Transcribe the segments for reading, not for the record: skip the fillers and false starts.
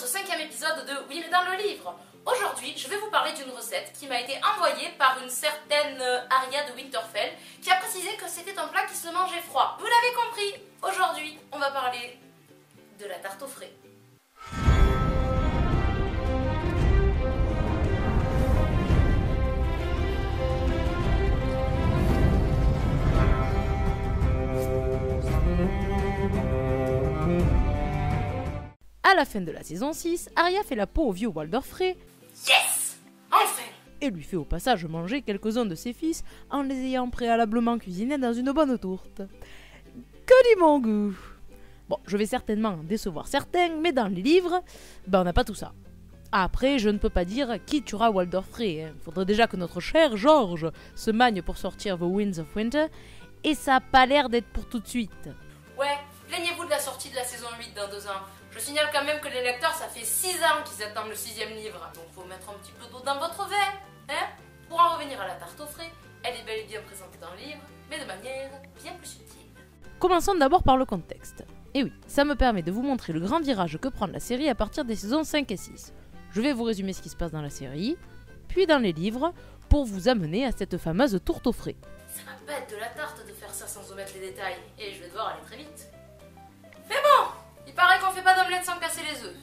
ce 5e épisode de Oui mais dans le livre. Aujourd'hui, je vais vous parler d'une recette qui m'a été envoyée par une certaine Aria de Winterfell qui a précisé que c'était un plat qui se mangeait froid. Vous l'avez compris, aujourd'hui, on va parler de la tarte aux frais. À la fin de la saison 6, Arya fait la peau au vieux Walder Frey. Yes! Enfin! Et lui fait au passage manger quelques-uns de ses fils en les ayant préalablement cuisinés dans une bonne tourte. Que dit mon goût! Bon, je vais certainement en décevoir certains, mais dans les livres, on n'a pas tout ça. Après, je ne peux pas dire qui tuera Walder Frey. Faudrait déjà que notre cher George se magne pour sortir The Winds of Winter, et ça a pas l'air d'être pour tout de suite. Ouais, plaignez-vous de la sortie de la saison 8 dans 2 ans. Je signale quand même que les lecteurs, ça fait 6 ans qu'ils attendent le 6e livre. Donc faut mettre un petit peu d'eau dans votre verre, hein? Pour en revenir à la tarte aux frais, elle est bel et bien présentée dans le livre, mais de manière bien plus subtile. Commençons d'abord par le contexte. Et oui, ça me permet de vous montrer le grand virage que prend la série à partir des saisons 5 et 6. Je vais vous résumer ce qui se passe dans la série, puis dans les livres, pour vous amener à cette fameuse tourte aux frais. Ça va pas être de la tarte de faire ça sans omettre les détails, et je vais devoir aller très vite. Mais bon, il paraît qu'on fait pas d'omelette sans casser les œufs.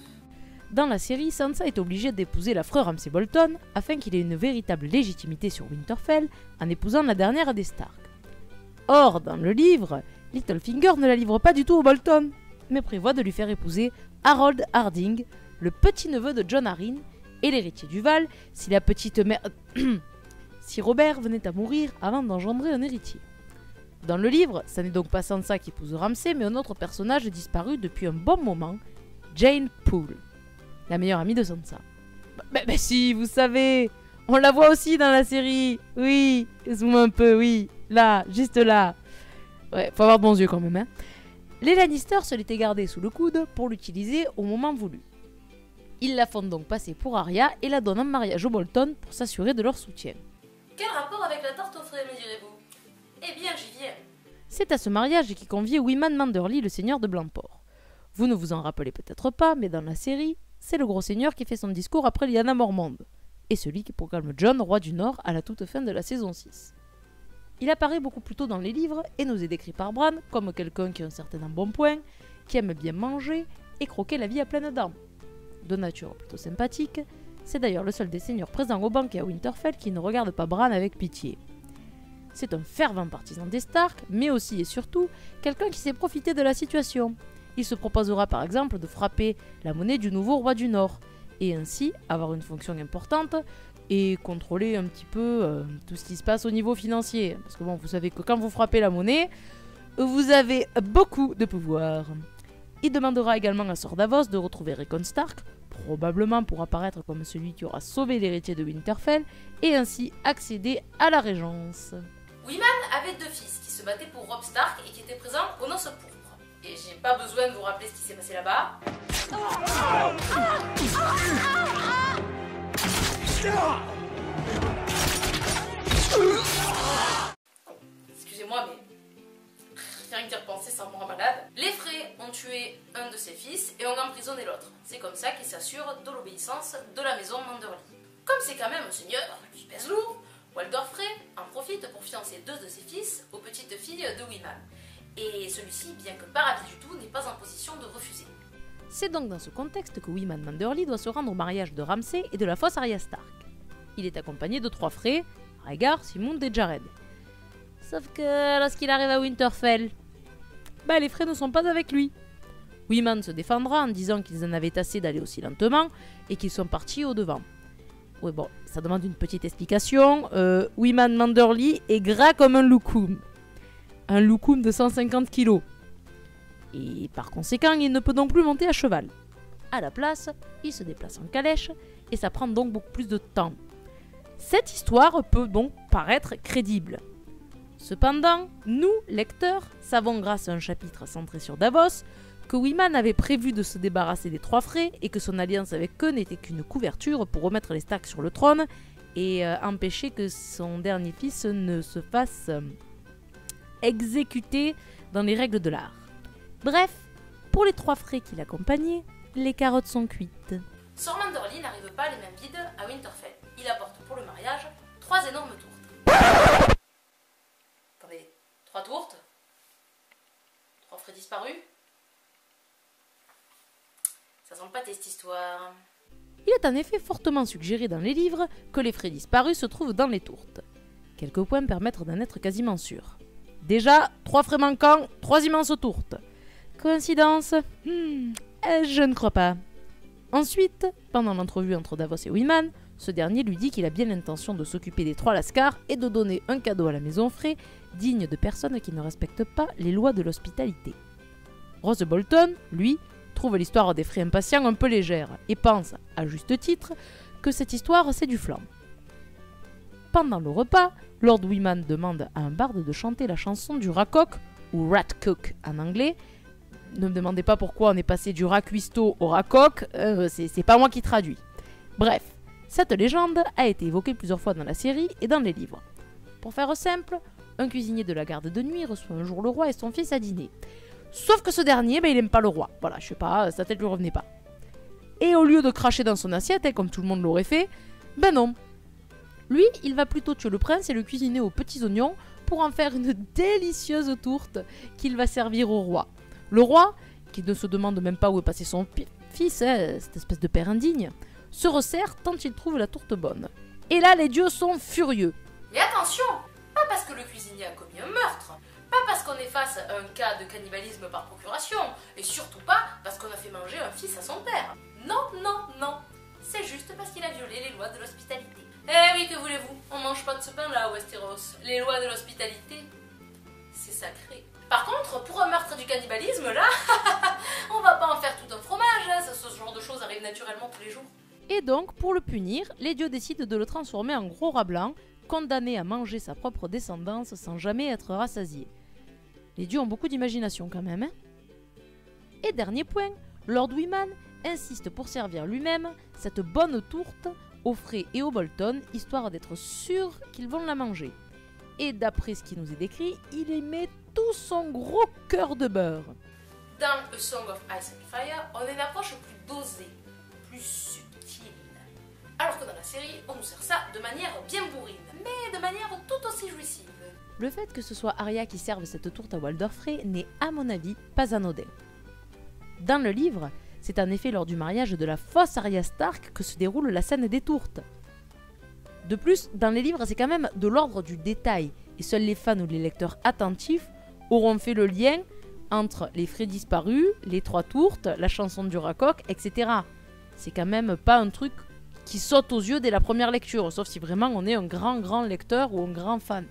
Dans la série, Sansa est obligée d'épouser l'affreux Ramsay Bolton afin qu'il ait une véritable légitimité sur Winterfell en épousant la dernière des Stark. Or, dans le livre, Littlefinger ne la livre pas du tout aux Bolton, mais prévoit de lui faire épouser Harold Harding, le petit-neveu de Jon Arryn et l'héritier du Val, si la petite mère... si Robert venait à mourir avant d'engendrer un héritier. Dans le livre, ça n'est donc pas Sansa qui épouse Ramsay, mais un autre personnage disparu depuis un bon moment, Jane Poole, la meilleure amie de Sansa. Mais si, vous savez, on la voit aussi dans la série. Oui, zoom un peu, oui, là, juste là. Ouais, faut avoir de bons yeux quand même, hein. Les Lannister se l'étaient gardée sous le coude pour l'utiliser au moment voulu. Ils la font donc passer pour Arya et la donnent en mariage aux Bolton pour s'assurer de leur soutien. Quel rapport avec la tarte aux frais, me direz-vous? Eh bien, j'y viens. C'est à ce mariage qui conviait Wyman Manderly, le seigneur de Blancport. Vous ne vous en rappelez peut-être pas, mais dans la série, c'est le gros seigneur qui fait son discours après Lyanna Mormont, et celui qui proclame Jon roi du Nord à la toute fin de la saison 6. Il apparaît beaucoup plus tôt dans les livres et nous est décrit par Bran comme quelqu'un qui a un certain embonpoint, qui aime bien manger et croquer la vie à pleines dents. De nature plutôt sympathique, c'est d'ailleurs le seul des seigneurs présents au banquet à Winterfell qui ne regarde pas Bran avec pitié. C'est un fervent partisan des Stark, mais aussi et surtout quelqu'un qui sait profiter de la situation. Il se proposera par exemple de frapper la monnaie du nouveau roi du Nord, et ainsi avoir une fonction importante et contrôler un petit peu tout ce qui se passe au niveau financier. Parce que bon, vous savez que quand vous frappez la monnaie, vous avez beaucoup de pouvoir. Il demandera également à Sir Davos de retrouver Rickon Stark, probablement pour apparaître comme celui qui aura sauvé l'héritier de Winterfell, et ainsi accéder à la régence. Wyman avait 2 fils qui se battaient pour Robb Stark et qui étaient présents aux noces pourpres. Et j'ai pas besoin de vous rappeler ce qui s'est passé là-bas. Excusez-moi, mais rien qu'y repenser, ça me rend malade. Les Frey ont tué un de ses fils et ont emprisonné l'autre. C'est comme ça qu'ils s'assurent de l'obéissance de la maison Manderly. Comme c'est quand même un seigneur qui pèse lourd, Walder Frey en profite pour fiancer 2 de ses fils aux petites filles de Wyman. Et celui-ci, bien que pas ravi du tout, n'est pas en position de refuser. C'est donc dans ce contexte que Wyman Manderly doit se rendre au mariage de Ramsay et de la fausse Arya Stark. Il est accompagné de 3 Frey, Rhaegar, Simond et Jared. Sauf que lorsqu'il arrive à Winterfell, les Frey ne sont pas avec lui. Wyman se défendra en disant qu'ils en avaient assez d'aller aussi lentement et qu'ils sont partis au devant. Oui bon, ça demande une petite explication. Wyman Manderly est gras comme un loukoum. Un loukoum de 150 kg. Et par conséquent, il ne peut donc plus monter à cheval. À la place, il se déplace en calèche et ça prend donc beaucoup plus de temps. Cette histoire peut donc paraître crédible. Cependant, nous, lecteurs, savons grâce à un chapitre centré sur Davos que Wyman avait prévu de se débarrasser des 3 Frey et que son alliance avec eux n'était qu'une couverture pour remettre les Stark sur le trône et empêcher que son dernier fils ne se fasse exécuter dans les règles de l'art. Bref, pour les 3 Frey qui l'accompagnaient, les carottes sont cuites. Sir Manderly n'arrive pas les mains vides à Winterfell. Il apporte pour le mariage 3 énormes tourtes. Attendez, 3 tourtes 3 frais disparus. Ça sent le pâté cette histoire. Il est en effet fortement suggéré dans les livres que les frais disparus se trouvent dans les tourtes. Quelques points permettent d'en être quasiment sûr. Déjà, 3 frais manquants, 3 immenses tourtes. Coïncidence? Je ne crois pas. Ensuite, pendant l'entrevue entre Davos et Wyman, ce dernier lui dit qu'il a bien l'intention de s'occuper des 3 lascars et de donner un cadeau à la maison Frey, digne de personnes qui ne respectent pas les lois de l'hospitalité. Roose Bolton, lui, trouve l'histoire des Frey impatients un peu légère et pense, à juste titre, que cette histoire c'est du flan. Pendant le repas, Lord Wyman demande à un barde de chanter la chanson du Racock, ou Rat Cook en anglais. Ne me demandez pas pourquoi on est passé du Racuisto au Racock, c'est pas moi qui traduis. Bref, cette légende a été évoquée plusieurs fois dans la série et dans les livres. Pour faire simple, un cuisinier de la garde de nuit reçoit un jour le roi et son fils à dîner. Sauf que ce dernier, il aime pas le roi. Voilà, je sais pas, sa tête lui revenait pas. Et au lieu de cracher dans son assiette, comme tout le monde l'aurait fait, ben non. Lui, il va plutôt tuer le prince et le cuisiner aux petits oignons pour en faire une délicieuse tourte qu'il va servir au roi. Le roi, qui ne se demande même pas où est passé son fils, cette espèce de père indigne, se resserre tant il trouve la tourte bonne. Et là, les dieux sont furieux. Mais attention, pas parce que le cuisinier a commis un meurtre, pas parce qu'on est face à un cas de cannibalisme par procuration, et surtout pas parce qu'on a fait manger un fils à son père. Non, non, non, c'est juste parce qu'il a violé les lois de l'hospitalité. Eh oui, que voulez-vous, on mange pas de ce pain-là à Westeros. Les lois de l'hospitalité, c'est sacré. Par contre, pour un meurtre du cannibalisme, là, on va pas en faire tout un fromage, hein. Ce genre de choses arrive naturellement tous les jours. Et donc, pour le punir, les dieux décident de le transformer en gros rat blanc, condamné à manger sa propre descendance sans jamais être rassasié. Les dieux ont beaucoup d'imagination quand même, hein. Et dernier point, Lord Wyman insiste pour servir lui-même cette bonne tourte aux Frey et aux Bolton, histoire d'être sûr qu'ils vont la manger. Et d'après ce qui nous est décrit, il y met tout son gros cœur de beurre. Dans A Song of Ice and Fire, on a une approche plus dosée, plus subtile. Alors que dans la série, on nous sert ça de manière bien bourrine, mais de manière tout aussi jouissive. Le fait que ce soit Arya qui serve cette tourte à Walder Frey n'est, à mon avis, pas anodin. Dans le livre, c'est en effet lors du mariage de la fausse Arya Stark que se déroule la scène des tourtes. De plus, dans les livres, c'est quand même de l'ordre du détail, et seuls les fans ou les lecteurs attentifs auront fait le lien entre les Frey disparus, les 3 tourtes, la chanson du Racock, etc. C'est quand même pas un truc qui saute aux yeux dès la première lecture, sauf si vraiment on est un grand lecteur ou un grand fan.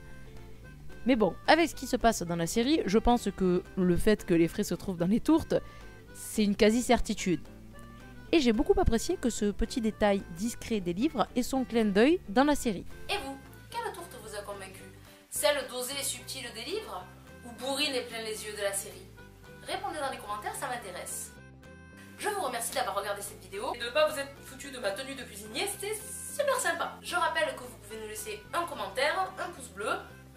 Mais bon, avec ce qui se passe dans la série, je pense que le fait que les Frey se trouvent dans les tourtes, c'est une quasi-certitude. Et j'ai beaucoup apprécié que ce petit détail discret des livres ait son clin d'œil dans la série. Et vous, quelle tourte vous a convaincu? Celle dosée et subtile des livres ou bourrine et plein les yeux de la série? Répondez dans les commentaires, ça m'intéresse. Je vous remercie d'avoir regardé cette vidéo et de ne pas vous être foutu de ma tenue de cuisinier, c'était super sympa. Je rappelle que vous pouvez nous laisser un commentaire, un pouce bleu,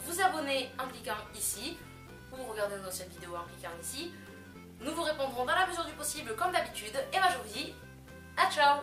vous abonner en cliquant ici ou regarder nos anciennes vidéos en cliquant ici. Nous vous répondrons dans la mesure du possible comme d'habitude et moi je vous dis à ciao.